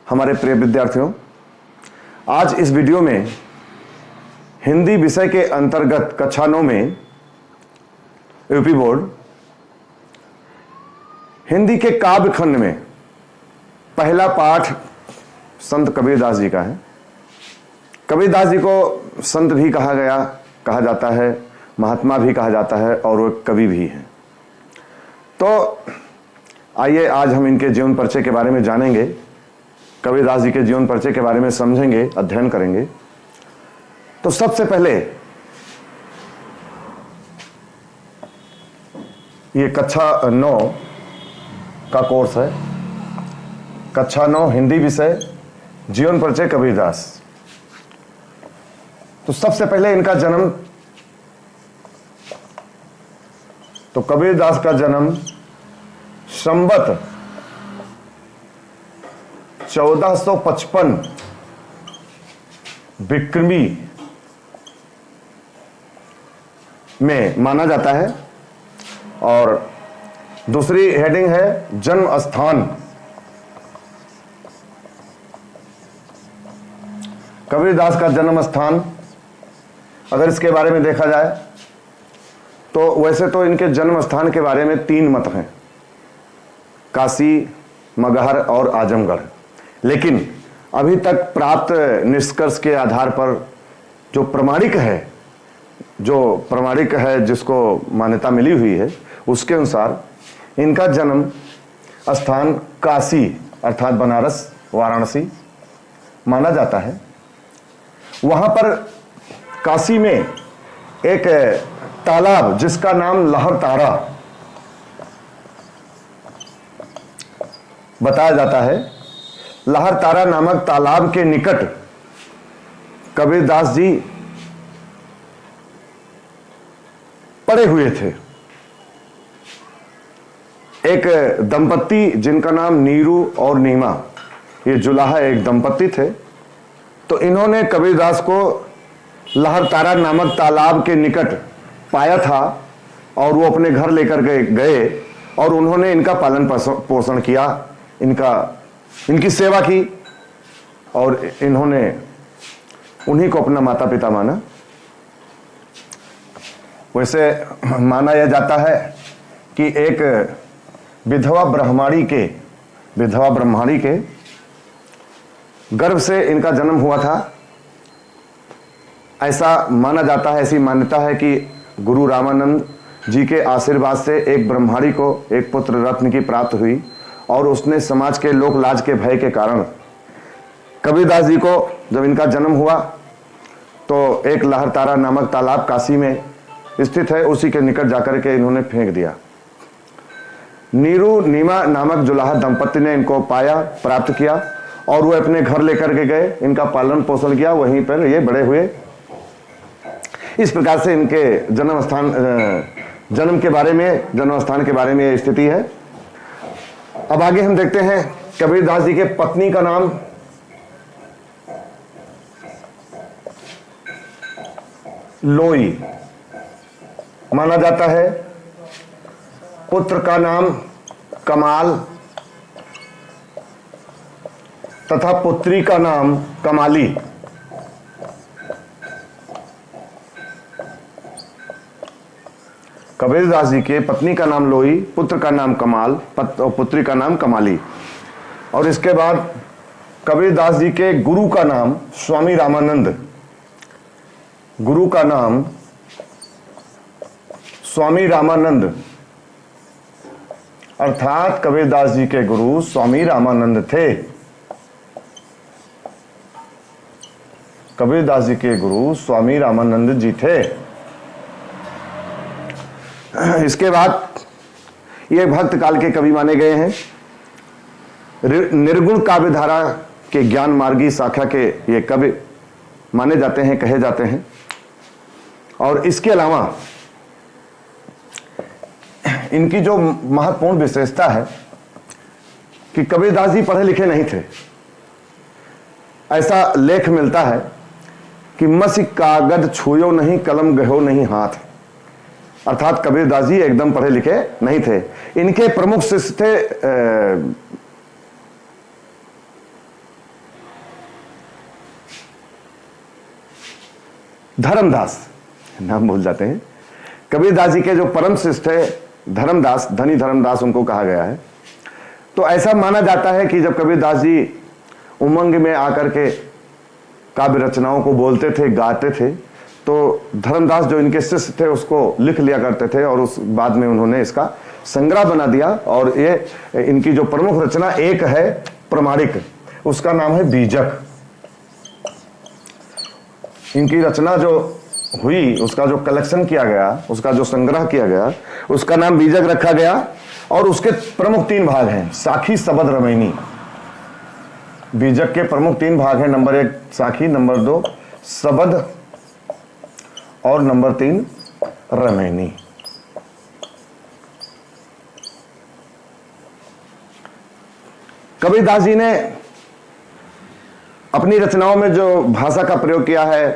हमारे प्रिय विद्यार्थियों, आज इस वीडियो में हिंदी विषय के अंतर्गत कक्षा 9 में यूपी बोर्ड हिंदी के काव्य खंड में पहला पाठ संत कबीरदास जी का है। कबीरदास जी को संत भी कहा जाता है, महात्मा भी कहा जाता है और वो कवि भी हैं। तो आइए आज हम इनके जीवन परिचय के बारे में जानेंगे, कबीरदास जी के जीवन परिचय के बारे में समझेंगे, अध्ययन करेंगे। तो सबसे पहले ये कक्षा 9 का कोर्स है, कक्षा 9 हिंदी विषय जीवन परिचय कबीरदास। तो सबसे पहले इनका जन्म, तो कबीरदास का जन्म संवत 1455 विक्रमी में माना जाता है। और दूसरी हेडिंग है जन्म स्थान। कबीरदास का जन्म स्थान अगर इसके बारे में देखा जाए तो वैसे तो इनके जन्म स्थान के बारे में 3 मत हैं, काशी, मगहर और आजमगढ़। लेकिन अभी तक प्राप्त निष्कर्ष के आधार पर जो प्रमाणिक है, जिसको मान्यता मिली हुई है, उसके अनुसार इनका जन्म स्थान काशी अर्थात बनारस, वाराणसी माना जाता है। वहां पर काशी में एक तालाब जिसका नाम लहरतारा बताया जाता है। लहरतारा नामक तालाब के निकट कबीरदास जी पड़े हुए थे। एक दंपत्ति जिनका नाम नीरू और नीमा, ये जुलाहा एक दंपत्ति थे। तो इन्होंने कबीरदास को लहरतारा नामक तालाब के निकट पाया था और वो अपने घर लेकर गए और उन्होंने इनका पालन पोषण किया, इनकी सेवा की और इन्होंने उन्हीं को अपना माता पिता माना। वैसे माना यह जाता है कि एक विधवा ब्रह्माणी के गर्भ से इनका जन्म हुआ था, ऐसा माना जाता है। ऐसी मान्यता है कि गुरु रामानंद जी के आशीर्वाद से एक ब्रह्माणी को एक पुत्र रत्न की प्राप्त हुई और उसने समाज के लोक लाज के भय के कारण कबीरदास जी को जब इनका जन्म हुआ तो एक लहरतारा नामक तालाब काशी में स्थित है, उसी के निकट जाकर के इन्होंने फेंक दिया। नीरू नीमा नामक जुलाहा दंपत्ति ने इनको पाया, प्राप्त किया और वो अपने घर लेकर के गए, इनका पालन पोषण किया, वहीं पर ये बड़े हुए। इस प्रकार से इनके जन्म स्थान के बारे में यह स्थिति है। अब आगे हम देखते हैं कबीरदास जी के पत्नी का नाम लोई माना जाता है, पुत्र का नाम कमाल तथा पुत्री का नाम कमाली। कबीरदास जी के पत्नी का नाम लोई, पुत्र का नाम कमाल और पुत्री का नाम कमाली। और इसके बाद कबीरदास जी के गुरु का नाम स्वामी रामानंद, गुरु का नाम स्वामी रामानंद अर्थात कबीरदास जी के गुरु स्वामी रामानंद थे। कबीरदास जी के गुरु स्वामी रामानंद जी थे। इसके बाद ये भक्त काल के कवि माने गए हैं। निर्गुण काव्य धारा के ज्ञान मार्गी शाखा के ये कवि माने जाते हैं, कहे जाते हैं। और इसके अलावा इनकी जो महत्वपूर्ण विशेषता है कि कबीरदास जी पढ़े लिखे नहीं थे। ऐसा लेख मिलता है कि मसी कागज छुयो नहीं, कलम गहो नहीं हाथ। अर्थात कबीरदास जी एकदम पढ़े लिखे नहीं थे। इनके प्रमुख शिष्य थे धर्मदास, नाम भूल जाते हैं, कबीरदास जी के जो परम शिष्य थे धर्मदास, धनी धर्मदास उनको कहा गया है। तो ऐसा माना जाता है कि जब कबीरदास जी उमंग में आकर के काव्य रचनाओं को बोलते थे, गाते थे, तो धर्मदास जो इनके शिष्य थे उसको लिख लिया करते थे और उस बाद में उन्होंने इसका संग्रह बना दिया। और ये इनकी जो प्रमुख रचना एक है प्रमाणिक, उसका नाम है बीजक। इनकी रचना जो हुई, उसका जो कलेक्शन किया गया, उसका जो संग्रह किया गया, उसका नाम बीजक रखा गया। और उसके प्रमुख 3 भाग हैं, साखी, सबद, रमैनी। बीजक के प्रमुख 3 भाग हैं, नंबर 1 साखी, नंबर 2 सबद और नंबर 3 रमैनी। कबीरदास जी ने अपनी रचनाओं में जो भाषा का प्रयोग किया है,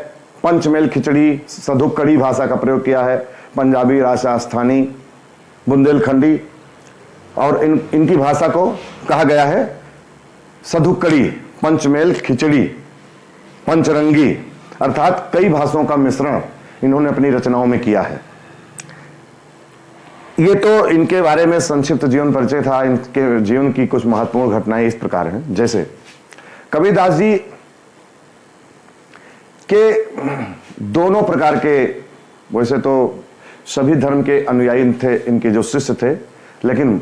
पंचमेल खिचड़ी, सधुक्कड़ी भाषा का प्रयोग किया है, पंजाबी, राजस्थानी, बुंदेलखंडी, और इनकी भाषा को कहा गया है सधुक्कड़ी, पंचमेल खिचड़ी, पंचरंगी, अर्थात कई भाषाओं का मिश्रण इन्होंने अपनी रचनाओं में किया है। ये तो इनके बारे में संक्षिप्त जीवन परिचय था। इनके जीवन की कुछ महत्वपूर्ण घटनाएं इस प्रकार हैं, जैसे कबीरदास जी के दोनों प्रकार के, वैसे तो सभी धर्म के अनुयायी थे इनके जो शिष्य थे, लेकिन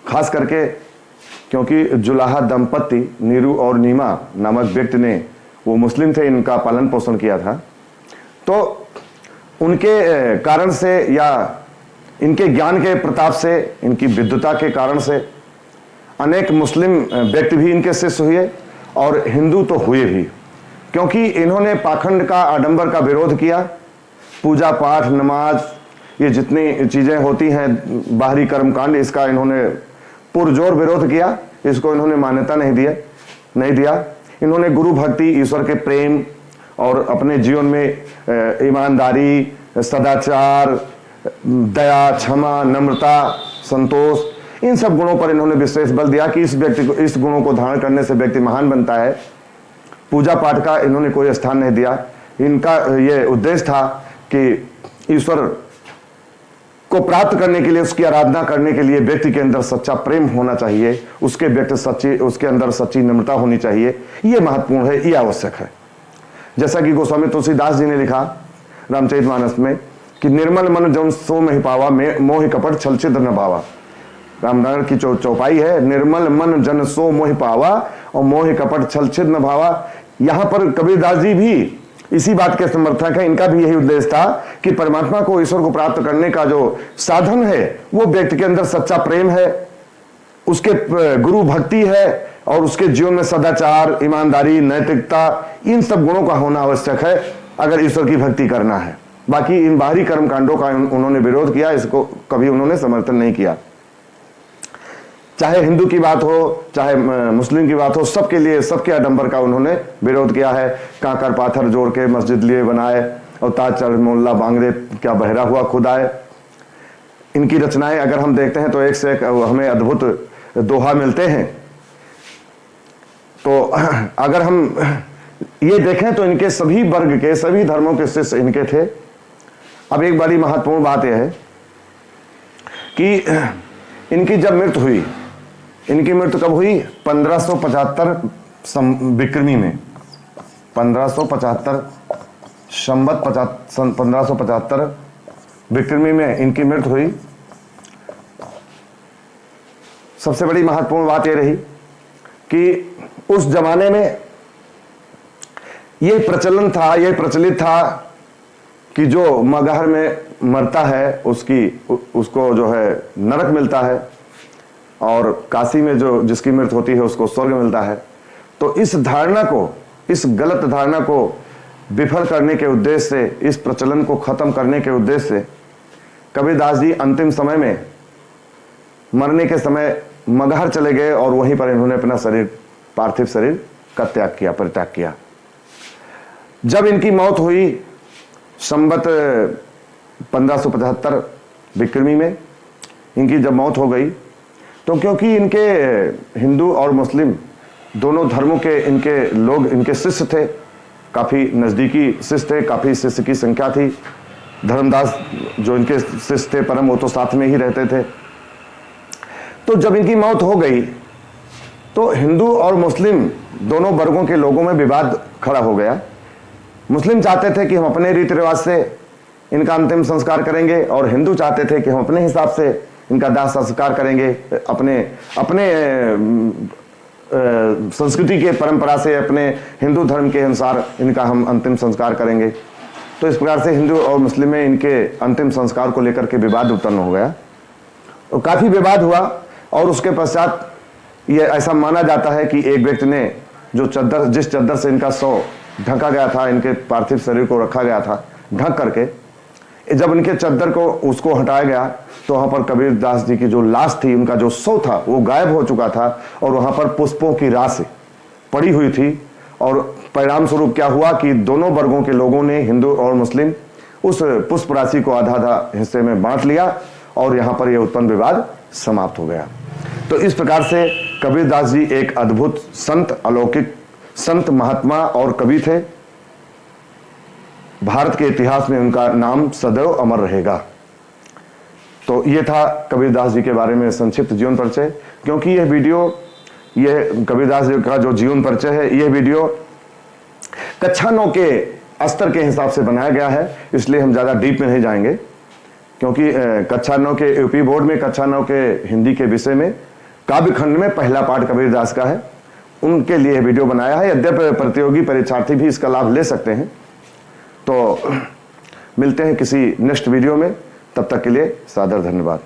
खास करके क्योंकि जुलाहा दंपति नीरू और नीमा नामक व्यक्ति ने, वो मुस्लिम थे, इनका पालन पोषण किया था, तो उनके कारण से या इनके ज्ञान के प्रताप से, इनकी विद्वता के कारण से अनेक मुस्लिम व्यक्ति भी इनके शिष्य हुए और हिंदू तो हुए भी, क्योंकि इन्होंने पाखंड का, आडंबर का विरोध किया। पूजा पाठ, नमाज, ये जितनी चीजें होती हैं, बाहरी कर्मकांड, इसका इन्होंने पुरजोर विरोध किया। इसको इन्होंने मान्यता नहीं दिया। इन्होंने गुरु भक्ति, ईश्वर के प्रेम और अपने जीवन में ईमानदारी, सदाचार, दया, क्षमा, नम्रता, संतोष, इन सब गुणों पर इन्होंने विशेष बल दिया कि इस गुणों को धारण करने से व्यक्ति महान बनता है। पूजा पाठ का इन्होंने कोई स्थान नहीं दिया। इनका ये उद्देश्य था कि ईश्वर को प्राप्त करने के लिए, उसकी आराधना करने के लिए व्यक्ति के अंदर सच्चा प्रेम होना चाहिए, उसके अंदर सच्ची नम्रता होनी चाहिए। ये महत्वपूर्ण है, ये आवश्यक है। जैसा कि गोस्वामी तुलसीदास जी ने लिखा रामचरितमानस में कि निर्मल मन जन सो महि पावा, मोहि कपट छल छिद्र न भावा। रामनगर की चौपाई है, निर्मल मन जन सो मोहि पावा और मोहि कपट छल छिद्र न भावा। यहां पर कबीरदास जी भी इसी बात के समर्थक है। इनका भी यही उद्देश्य था कि परमात्मा को, ईश्वर को प्राप्त करने का जो साधन है वो व्यक्ति के अंदर सच्चा प्रेम है, उसके गुरु भक्ति है और उसके जीवन में सदाचार, ईमानदारी, नैतिकता, इन सब गुणों का होना आवश्यक है अगर ईश्वर की भक्ति करना है। बाकी इन बाहरी कर्म कांडों का उन्होंने विरोध किया, इसको कभी उन्होंने समर्थन नहीं किया। चाहे हिंदू की बात हो, चाहे मुस्लिम की बात हो, सबके लिए, सबके आडंबर का उन्होंने विरोध किया है। कांकर पाथर जोड़ के मस्जिद लिए बनाए और ताज चढ़ मोल्ला बांगरे, क्या बहरा हुआ खुदाए। इनकी रचनाएं अगर हम देखते हैं तो एक से एक हमें अद्भुत दोहा मिलते हैं। तो अगर हम ये देखें तो इनके सभी वर्ग के, सभी धर्मों के शिष्य इनके थे। अब एक बड़ी महत्वपूर्ण बात यह है कि इनकी जब मृत्यु हुई, इनकी मृत्यु कब हुई? 1575 विक्रमी में, 1575 संवत 1575 विक्रमी में इनकी मृत्यु हुई। सबसे बड़ी महत्वपूर्ण बात यह रही कि उस जमाने में यह प्रचलन था, यह प्रचलित था कि जो मगहर में मरता है उसको जो है नरक मिलता है और काशी में जो जिसकी मृत्यु होती है उसको स्वर्ग मिलता है। तो इस धारणा को, इस गलत धारणा को विफल करने के उद्देश्य से, इस प्रचलन को खत्म करने के उद्देश्य से कबीरदास जी अंतिम समय में, मरने के समय मगहर चले गए और वहीं पर इन्होंने अपना शरीर, पार्थिव शरीर का त्याग किया, परित्याग किया। जब इनकी मौत हुई संवत 1575 विक्रमी में, इनकी जब मौत हो गई तो क्योंकि इनके हिंदू और मुस्लिम दोनों धर्मों के इनके लोग, इनके शिष्य थे, काफ़ी नज़दीकी शिष्य थे, काफ़ी शिष्य की संख्या थी। धर्मदास जो इनके शिष्य थे परम, वो तो साथ में ही रहते थे। तो जब इनकी मौत हो गई तो हिंदू और मुस्लिम दोनों वर्गों के लोगों में विवाद खड़ा हो गया। मुस्लिम चाहते थे कि हम अपने रीति रिवाज से इनका अंतिम संस्कार करेंगे, और हिंदू चाहते थे कि हम अपने हिसाब से इनका दाह संस्कार करेंगे, अपने अपने संस्कृति के परंपरा से, अपने हिंदू धर्म के अनुसार इनका हम अंतिम संस्कार करेंगे। तो इस प्रकार से हिंदू और मुस्लिम में इनके अंतिम संस्कार को लेकर के विवाद उत्पन्न हो गया, और काफ़ी विवाद हुआ। और उसके पश्चात ये ऐसा माना जाता है कि एक व्यक्ति ने जो चद्दर, जिस चद्दर से इनका शव ढका गया था, इनके पार्थिव शरीर को रखा गया था ढक करके, जब इनके चद्दर को उसको हटाया गया तो वहाँ पर कबीरदास जी की जो लाश थी, उनका जो शव था वो गायब हो चुका था, और वहाँ पर पुष्पों की राशि पड़ी हुई थी। और परिणाम स्वरूप क्या हुआ कि दोनों वर्गों के लोगों ने, हिंदू और मुस्लिम, उस पुष्प राशि को आधा आधा हिस्से में बांट लिया, और यहाँ पर यह उत्पन्न विवाद समाप्त हो गया। तो इस प्रकार से कबीरदास जी एक अद्भुत संत, अलौकिक संत, महात्मा और कवि थे। भारत के इतिहास में उनका नाम सदैव अमर रहेगा। तो ये था कबीरदास जी के बारे में संक्षिप्त जीवन परिचय। क्योंकि यह वीडियो, यह कबीरदास जी का जो जीवन परिचय है, यह वीडियो कक्षा 9 के स्तर के हिसाब से बनाया गया है, इसलिए हम ज़्यादा डीप में नहीं जाएंगे। क्योंकि कक्षा 9 के यूपी बोर्ड में कक्षा 9 के हिंदी के विषय में काव्य खंड में पहला पाठ कबीरदास का है, उनके लिए वीडियो बनाया है। यद्यपि प्रतियोगी परीक्षार्थी भी इसका लाभ ले सकते हैं। तो मिलते हैं किसी नेक्स्ट वीडियो में, तब तक के लिए सादर धन्यवाद।